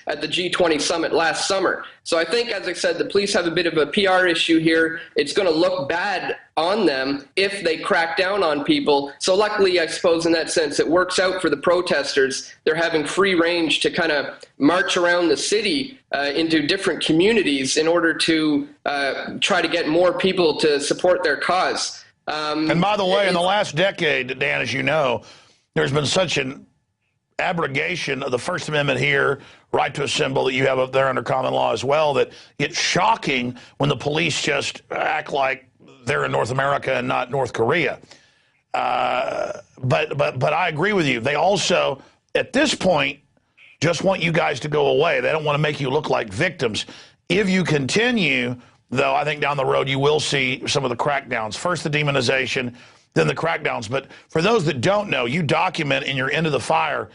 at the G20 summit last summer. So I think, as I said, the police have a bit of a PR issue here. It's going to look bad on them if they crack down on people. So luckily, I suppose in that sense, it works out for the protesters. They're having free range to kind of march around the city into different communities in order to try to get more people to support their cause. And by the way, in the last decade, Dan, as you know, there's been such an abrogation of the First Amendment here, right to assemble, that you have up there under common law as well, that it's shocking when the police just act like they're in North America and not North Korea. But I agree with you. They also, at this point, just want you guys to go away. They don't want to make you look like victims. If you continue, though, I think down the road you will see some of the crackdowns. First the demonization, then the crackdowns. But for those that don't know, you document in your Into the Fire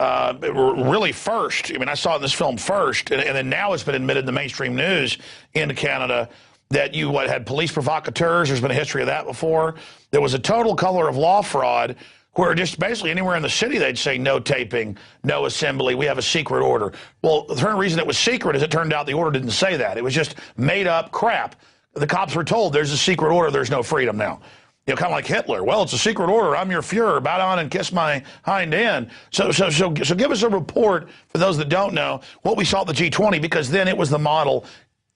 really first. I mean, I saw it in this film first, and then now it's been admitted in the mainstream news in Canada that you had police provocateurs. There's been a history of that before. There was a total color of law fraud where just basically anywhere in the city they'd say no taping, no assembly, we have a secret order. Well, the reason it was secret is it turned out the order didn't say that. It was just made up crap. The cops were told there's a secret order, there's no freedom now. You know, kind of like Hitler. Well, it's a secret order. I'm your Fuhrer. Bow down and kiss my hind end. So give us a report, for those that don't know, what we saw at the G20, because then it was the model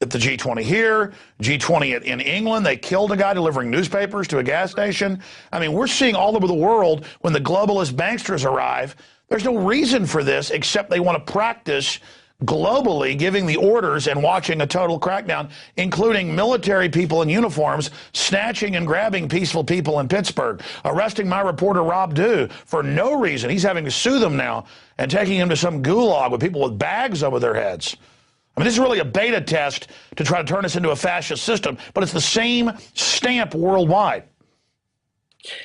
at the G20 here, G20 in England. They killed a guy delivering newspapers to a gas station. I mean, we're seeing all over the world when the globalist banksters arrive, there's no reason for this except they want to practice globally giving the orders and watching a total crackdown, including military people in uniforms snatching and grabbing peaceful people in Pittsburgh, arresting my reporter Rob Dew for no reason. He's having to sue them now and taking him to some gulag with people with bags over their heads. I mean, this is really a beta test to try to turn us into a fascist system, but it's the same stamp worldwide.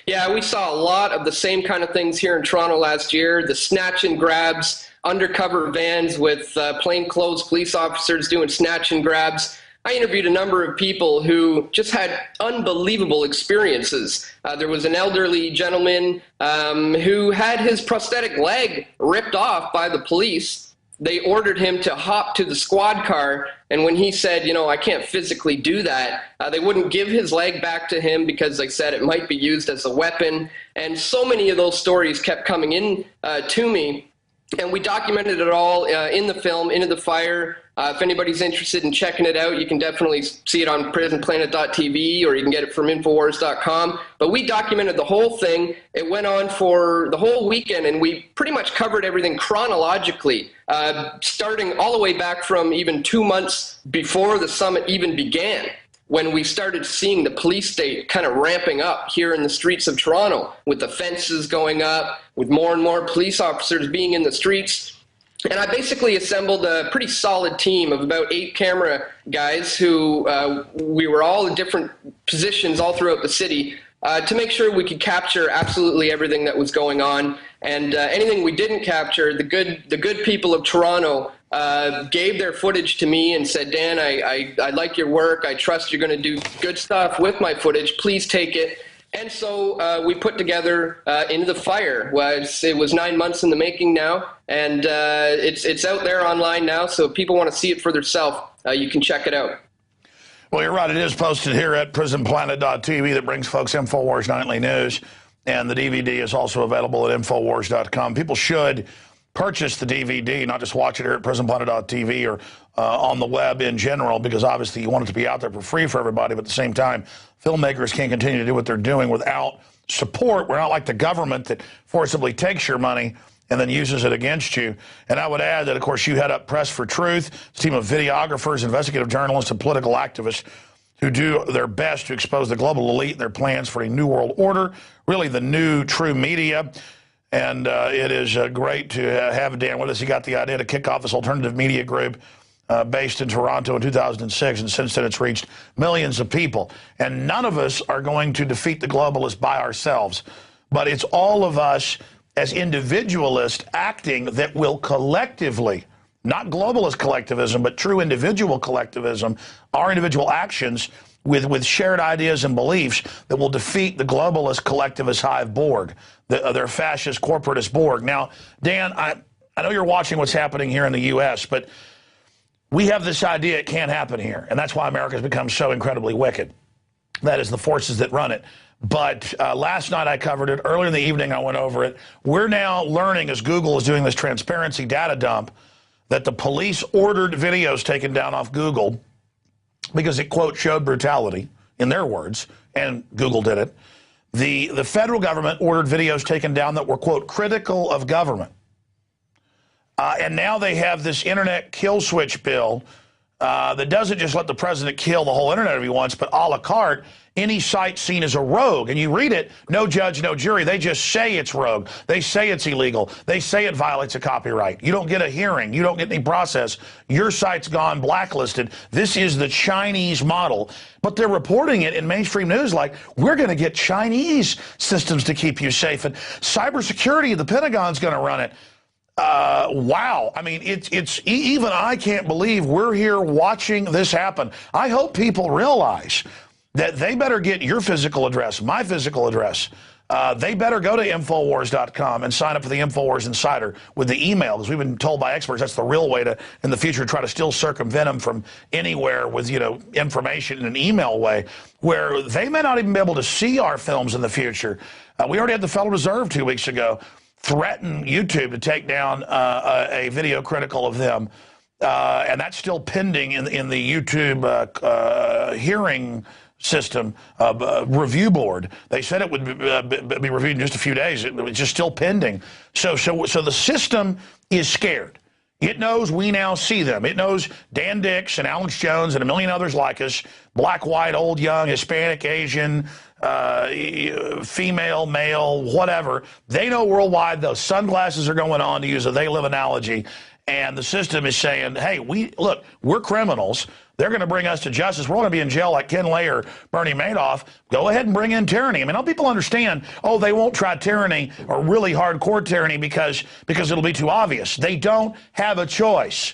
Yeah, we saw a lot of the same kind of things here in Toronto last year, the snatch and grabs, undercover vans with plainclothes police officers doing snatch and grabs. I interviewed a number of people who just had unbelievable experiences. There was an elderly gentleman who had his prosthetic leg ripped off by the police. They ordered him to hop to the squad car, and when he said, you know, I can't physically do that, they wouldn't give his leg back to him because they said it might be used as a weapon. And so many of those stories kept coming in to me. And we documented it all in the film, Into the Fire. If anybody's interested in checking it out, you can definitely see it on prisonplanet.tv, or you can get it from Infowars.com. But we documented the whole thing. It went on for the whole weekend, and we pretty much covered everything chronologically, starting all the way back from even 2 months before the summit even began, when we started seeing the police state kind of ramping up here in the streets of Toronto, with the fences going up, with more and more police officers being in the streets. And I basically assembled a pretty solid team of about 8 camera guys who we were all in different positions all throughout the city to make sure we could capture absolutely everything that was going on. And anything we didn't capture, the good people of Toronto gave their footage to me and said, Dan, I like your work. I trust you're going to do good stuff with my footage. Please take it. And so we put together Into the Fire. It was 9 months in the making now, and it's out there online now. So if people want to see it for themselves, you can check it out. Well, you're right. It is posted here at prisonplanet.tv that brings folks Infowars Nightly News. And the DVD is also available at Infowars.com. People should purchase the DVD, not just watch it here at prisonplanet.tv or on the web in general, because obviously you want it to be out there for free for everybody. But at the same time, filmmakers can't continue to do what they're doing without support. We're not like the government that forcibly takes your money and then uses it against you. And I would add that, of course, you head up Press for Truth, a team of videographers, investigative journalists, and political activists who do their best to expose the global elite and their plans for a new world order, really the new true media. And it is great to have Dan with us. He got the idea to kick off this alternative media group based in Toronto in 2006, and since then it's reached millions of people. And none of us are going to defeat the globalists by ourselves, but it's all of us as individualists acting that will collectively, not globalist collectivism, but true individual collectivism, our individual actions with shared ideas and beliefs that will defeat the globalist collectivist hive Borg, their fascist corporatist Borg. Now, Dan, I know you're watching what's happening here in the U.S., but we have this idea it can't happen here, and that's why America's become so incredibly wicked. That is the forces that run it. But last night I covered it. Earlier in the evening I went over it. We're now learning, as Google is doing this transparency data dump, that the police ordered videos taken down off Google because it, quote, showed brutality, in their words, and Google did it. The federal government ordered videos taken down that were, quote, critical of government. And now they have this internet kill switch bill that doesn't just let the president kill the whole internet if he wants, but a la carte, any site seen as a rogue. And you read it, no judge, no jury. They just say it's rogue. They say it's illegal. They say it violates a copyright. You don't get a hearing. You don't get any process. Your site's gone blacklisted. This is the Chinese model. But they're reporting it in mainstream news like, we're going to get Chinese systems to keep you safe. And cybersecurity, the Pentagon's going to run it. Wow. I mean, it's even I can't believe we're here watching this happen. I hope people realize that they better get your physical address, my physical address. They better go to Infowars.com and sign up for the Infowars Insider with the email, because we've been told by experts that's the real way to, in the future, try to still circumvent them from anywhere with, information in an email way, where they may not even be able to see our films in the future. We already had the Federal Reserve 2 weeks ago threaten YouTube to take down a video critical of them. And that's still pending in the YouTube hearing system review board. They said it would be reviewed in just a few days. It's just still pending. So the system is scared. It knows we now see them. It knows Dan Dix and Alex Jones and a million others like us, black, white, old, young, Hispanic, Asian, female, male, whatever. They know worldwide those sunglasses are going on, to use a they live analogy. And the system is saying, hey, we're criminals. They're going to bring us to justice. We're going to be in jail like Ken Lay or Bernie Madoff. Go ahead and bring in tyranny. I mean, don't people understand, they won't try tyranny or really hardcore tyranny because it'll be too obvious. They don't have a choice.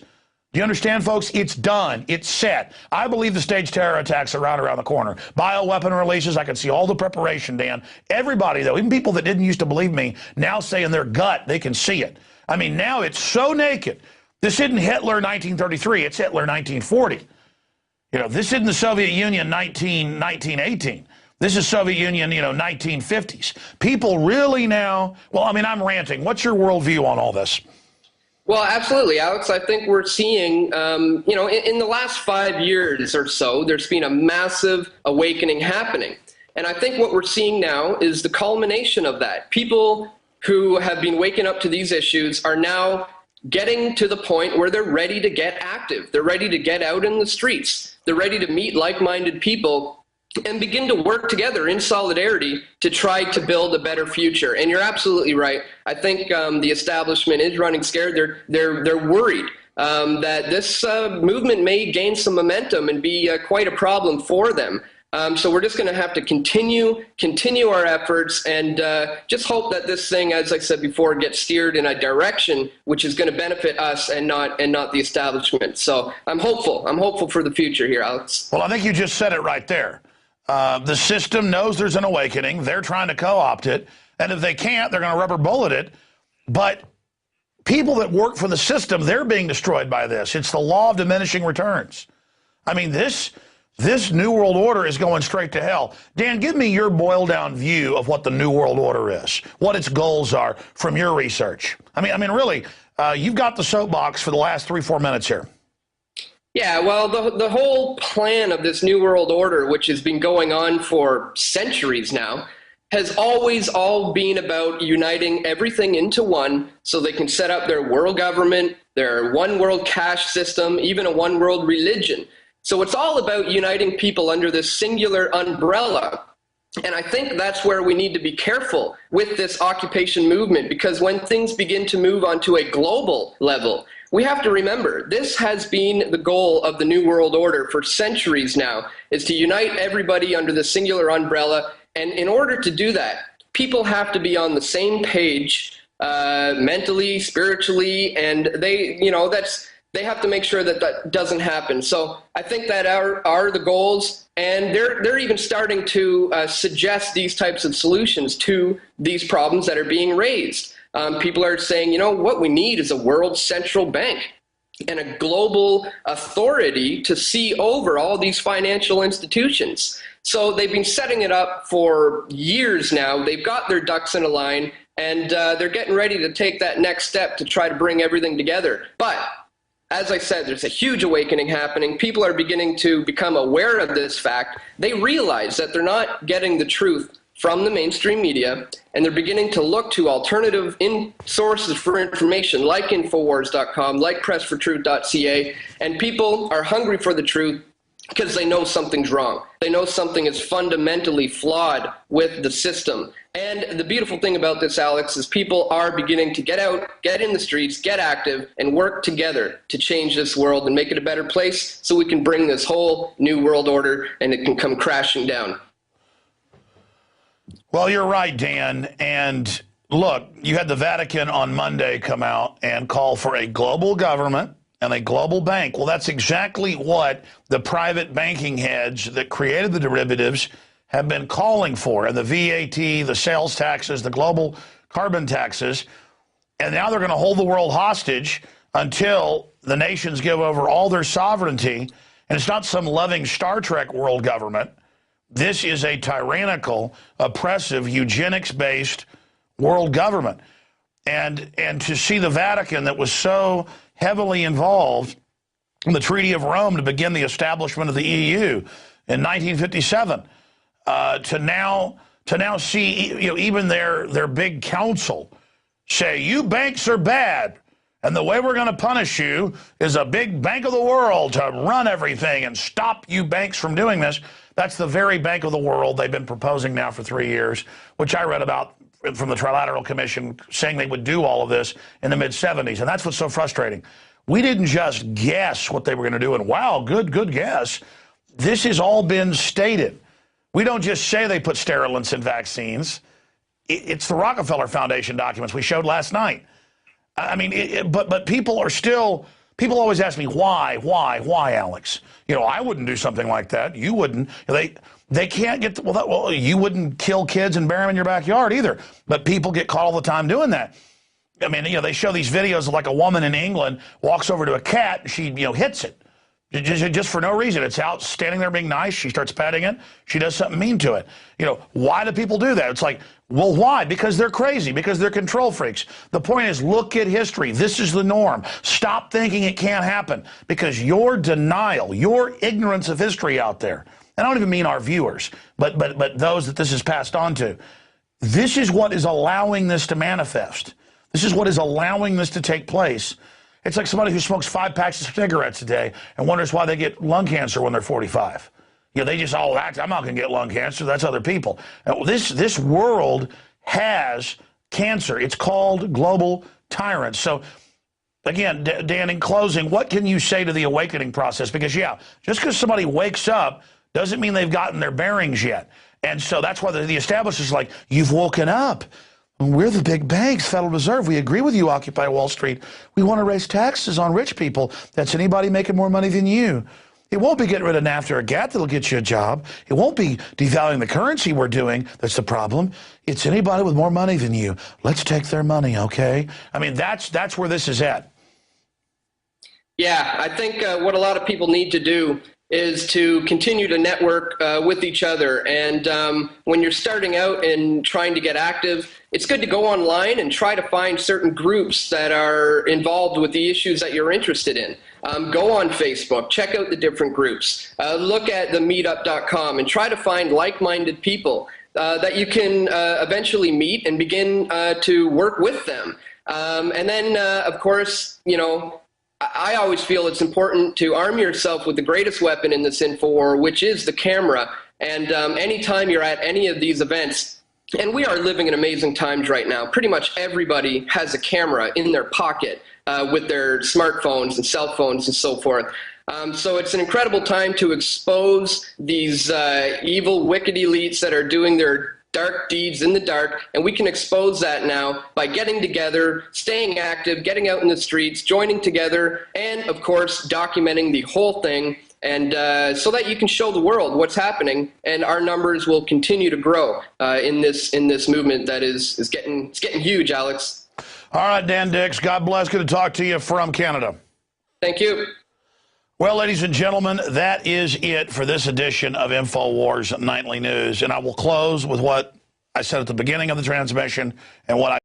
Do you understand, folks? It's done. It's set. I believe the staged terror attacks are right around the corner. Bioweapon releases, I can see all the preparation, Dan. Everybody, though, even people that didn't used to believe me, now say in their gut they can see it. I mean, now it's so naked. This isn't Hitler 1933. It's Hitler 1940. This isn't the Soviet Union 1918. This is Soviet Union, 1950s. People really now, I'm ranting. What's your worldview on all this? Well, absolutely, Alex. I think we're seeing, in the last 5 years or so, there's been a massive awakening happening. And I think what we're seeing now is the culmination of that. People who have been waking up to these issues are now getting to the point where they're ready to get active. They're ready to get out in the streets. They're ready to meet like-minded people and begin to work together in solidarity to try to build a better future. And you're absolutely right. I think the establishment is running scared. They're worried that this movement may gain some momentum and be quite a problem for them. So we're just going to have to continue our efforts and just hope that this thing, as I said before, gets steered in a direction which is going to benefit us and not the establishment. So I'm hopeful. I'm hopeful for the future here, Alex. Well, I think you just said it right there. The system knows there's an awakening. They're trying to co-opt it. And if they can't, they're going to rubber bullet it. But people that work for the system, they're being destroyed by this. It's the law of diminishing returns. I mean, this New World Order is going straight to hell. Dan, give me your boiled-down view of what the New World Order is, what its goals are from your research. I mean, really, you've got the soapbox for the last 3-4 minutes here. Yeah, well, the whole plan of this New World Order, which has been going on for centuries now, has always all been about uniting everything into one so they can set up their world government, their one world cash system, even a one world religion. So it's all about uniting people under this singular umbrella. And I think that's where we need to be careful with this occupation movement, because when things begin to move onto a global level, we have to remember this has been the goal of the New World Order for centuries now, is to unite everybody under the singular umbrella. And in order to do that, people have to be on the same page mentally, spiritually, and they have to make sure that that doesn't happen. So I think that are the goals, and they're even starting to suggest these types of solutions to these problems that are being raised. people are saying, you know, what we need is a world central bank and a global authority to see over all these financial institutions. So they've been setting it up for years now. They've got their ducks in a line, and they're getting ready to take that next step to try to bring everything together. But as I said, there's a huge awakening happening. People are beginning to become aware of this fact. They realize that they're not getting the truth from the mainstream media, and they're beginning to look to alternative sources for information like Infowars.com, like Press4Truth.ca, and people are hungry for the truth because they know something's wrong. They know something is fundamentally flawed with the system. And the beautiful thing about this, Alex, is people are beginning to get out, get in the streets, get active, and work together to change this world and make it a better place so we can bring this whole new world order and it can come crashing down. Well, you're right, Dan. And look, you had the Vatican on Monday come out and call for a global government and a global bank. Well, that's exactly what the private banking heads that created the derivatives have been calling for. And the VAT, the sales taxes, the global carbon taxes. And now they're going to hold the world hostage until the nations give over all their sovereignty. And it's not some loving Star Trek world government. This is a tyrannical, oppressive, eugenics-based world government. And to see the Vatican that was so heavily involved in the Treaty of Rome to begin the establishment of the EU in 1957, to now see, you know, even their big council say, you banks are bad, and the way we're going to punish you is a big Bank of the World to run everything and stop you banks from doing this. That's the very Bank of the World they've been proposing now for 3 years, which I read about from the Trilateral Commission saying they would do all of this in the mid-'70s. And that's what's so frustrating. We didn't just guess what they were going to do, and wow, good guess. This has all been stated. We don't just say they put sterilants in vaccines. It's the Rockefeller Foundation documents we showed last night. I mean, but people are still, people always ask me, why, Alex? You know, I wouldn't do something like that. You wouldn't. They can't get, well, you wouldn't kill kids and bury them in your backyard either. But people get caught all the time doing that. I mean, you know, they show these videos of like a woman in England walks over to a cat and she, you know, hits it. Just for no reason. It's out standing there being nice. She starts petting it. She does something mean to it. You know, why do people do that? It's like, well, why? Because they're crazy, because they're control freaks. The point is, look at history. This is the norm. Stop thinking it can't happen, because your denial, your ignorance of history out there, and I don't even mean our viewers, but those that this is passed on to, this is what is allowing this to manifest. This is what is allowing this to take place. It's like somebody who smokes 5 packs of cigarettes a day and wonders why they get lung cancer when they're 45. You know, they just all act, I'm not going to get lung cancer. That's other people. Now, this world has cancer. It's called global tyrants. So, again, Dan, in closing, what can you say to the awakening process? Because, yeah, just because somebody wakes up doesn't mean they've gotten their bearings yet. And so that's why the establishment's like, you've woken up. We're the big banks, Federal Reserve. We agree with you, Occupy Wall Street. We want to raise taxes on rich people. That's anybody making more money than you. It won't be getting rid of NAFTA or GATT that'll get you a job. It won't be devaluing the currency we're doing that's the problem. It's anybody with more money than you. Let's take their money, okay? I mean, that's where this is at. Yeah, I think what a lot of people need to do is to continue to network with each other. And when you're starting out and trying to get active, it's good to go online and try to find certain groups that are involved with the issues that you're interested in. Go on Facebook, check out the different groups, look at the meetup.com and try to find like-minded people that you can eventually meet and begin to work with them. And then, of course, you know, I always feel it's important to arm yourself with the greatest weapon in this info war, which is the camera. And anytime you're at any of these events, and we are living in amazing times right now, pretty much everybody has a camera in their pocket with their smartphones and cell phones and so forth. So it's an incredible time to expose these evil, wicked elites that are doing their dark deeds in the dark, and we can expose that now by getting together, staying active, getting out in the streets, joining together, and of course documenting the whole thing, and so that you can show the world what's happening, and our numbers will continue to grow in this movement that is getting huge, Alex. All right, Dan Dix, God bless. Good to talk to you from Canada. Thank you. Well, ladies and gentlemen, that is it for this edition of Infowars Nightly News. And I will close with what I said at the beginning of the transmission and what I